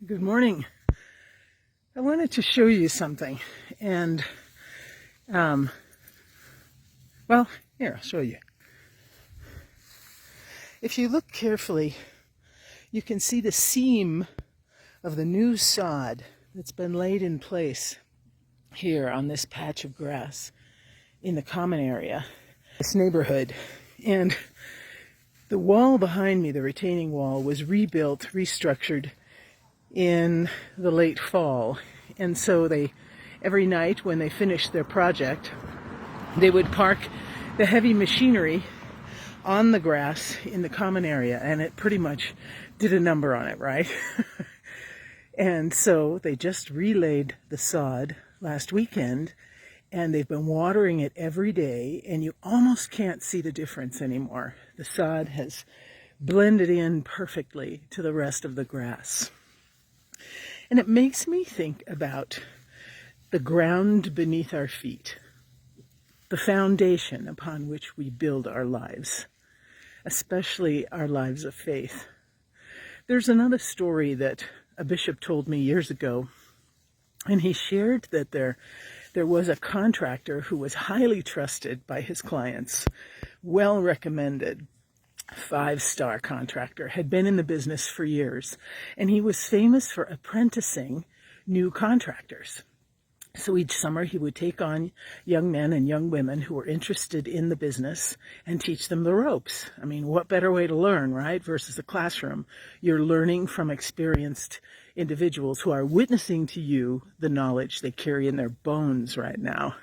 Good morning. I wanted to show you something, and well, here, I'll show you. If you look carefully, you can see the seam of the new sod that's been laid in place here on this patch of grass in the common area, this neighborhood. And the wall behind me, the retaining wall, was rebuilt, restructured in the late fall. And so every night when they finished their project, they would park the heavy machinery on the grass in the common area, and it pretty much did a number on it, right? And so they just relayed the sod last weekend, and they've been watering it every day, and you almost can't see the difference anymore. The sod has blended in perfectly to the rest of the grass. And it makes me think about the ground beneath our feet, the foundation upon which we build our lives, especially our lives of faith. There's another story that a bishop told me years ago, and he shared that there was a contractor who was highly trusted by his clients, well recommended, 5-star contractor, had been in the business for years, and he was famous for apprenticing new contractors. So each summer he would take on young men and young women who were interested in the business and teach them the ropes. I mean, what better way to learn, right? Versus a classroom. You're learning from experienced individuals who are witnessing to you the knowledge they carry in their bones right now.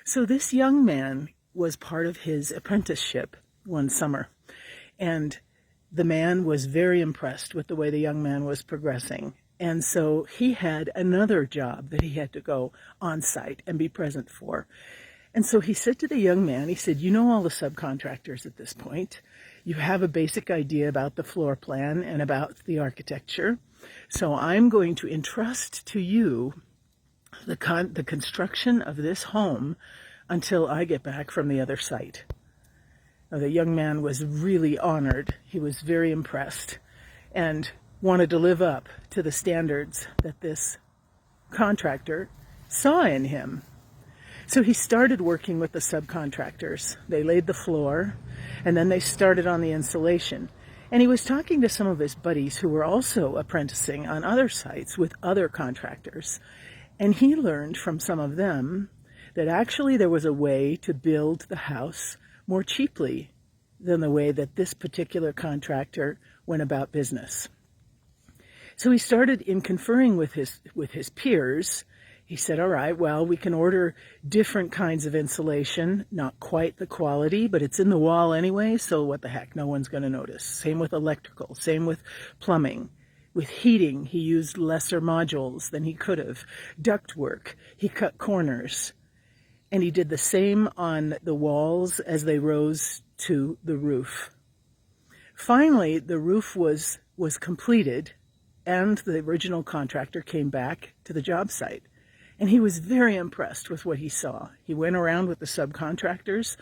So this young man was part of his apprenticeship one summer. And the man was very impressed with the way the young man was progressing. And so he had another job that he had to go on site and be present for. And so he said to the young man, he said, you know all the subcontractors at this point. You have a basic idea about the floor plan and about the architecture. So I'm going to entrust to you the construction of this home until I get back from the other site. Now, the young man was really honored. He was very impressed and wanted to live up to the standards that this contractor saw in him. So he started working with the subcontractors. They laid the floor, and then they started on the insulation. And he was talking to some of his buddies who were also apprenticing on other sites with other contractors. And he learned from some of them that actually there was a way to build the house more cheaply than the way that this particular contractor went about business. So he started in conferring with his peers. He said, all right, well, we can order different kinds of insulation, not quite the quality, but it's in the wall anyway, so what the heck, no one's going to notice. Same with electrical, same with plumbing. With heating, he used lesser modules than he could have. Ductwork, he cut corners. And he did the same on the walls as they rose to the roof. Finally, the roof was completed, and the original contractor came back to the job site. And he was very impressed with what he saw. He went around with the subcontractors.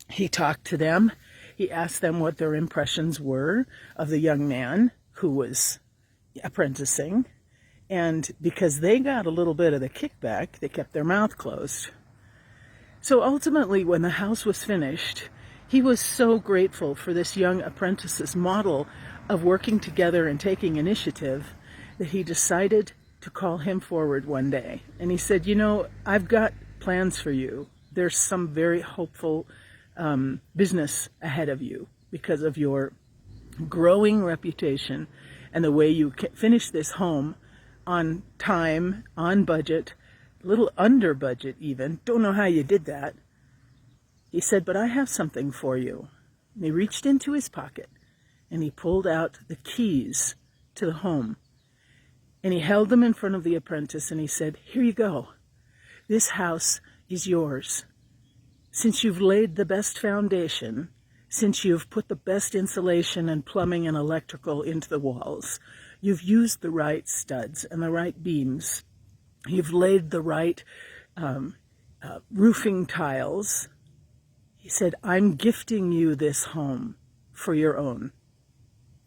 He talked to them. He asked them what their impressions were of the young man who was apprenticing. And because they got a little bit of the kickback, they kept their mouth closed. So ultimately, when the house was finished, he was so grateful for this young apprentice's model of working together and taking initiative that he decided to call him forward one day. And he said, you know, I've got plans for you. There's some very hopeful business ahead of you because of your growing reputation and the way you finish this home on time, on budget, a little under budget even. Don't know how you did that. He said, but I have something for you. And he reached into his pocket and he pulled out the keys to the home. And he held them in front of the apprentice and he said, here you go. This house is yours. Since you've laid the best foundation, since you've put the best insulation and plumbing and electrical into the walls, you've used the right studs and the right beams, you've laid the right roofing tiles. He said, I'm gifting you this home for your own.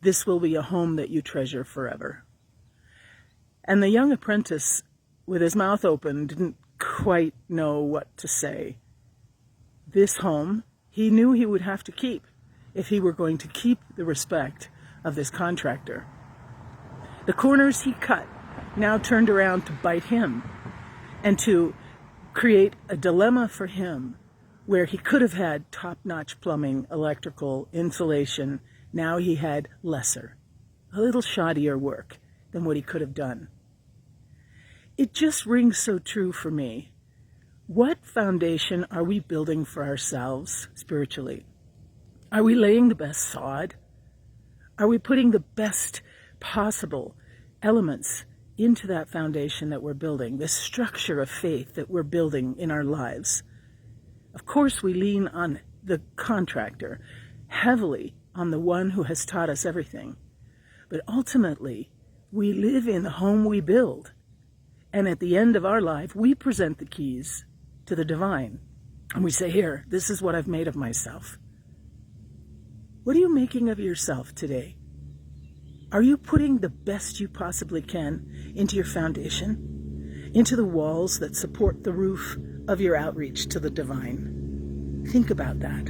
This will be a home that you treasure forever. And the young apprentice, with his mouth open, didn't quite know what to say. This home, he knew he would have to keep if he were going to keep the respect of this contractor. The corners he cut now turned around to bite him and to create a dilemma for him where he could have had top-notch plumbing, electrical, insulation. Now he had lesser, a little shoddier work than what he could have done. It just rings so true for me. What foundation are we building for ourselves spiritually? Are we laying the best sod? Are we putting the best possible elements into that foundation that we're building, this structure of faith that we're building in our lives? Of course, we lean on the contractor, heavily on the one who has taught us everything. But ultimately, we live in the home we build. And at the end of our life, we present the keys to the divine. And we say, here, this is what I've made of myself. What are you making of yourself today? Are you putting the best you possibly can into your foundation, into the walls that support the roof of your outreach to the divine? Think about that.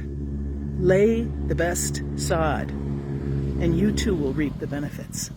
Lay the best sod, and you too will reap the benefits.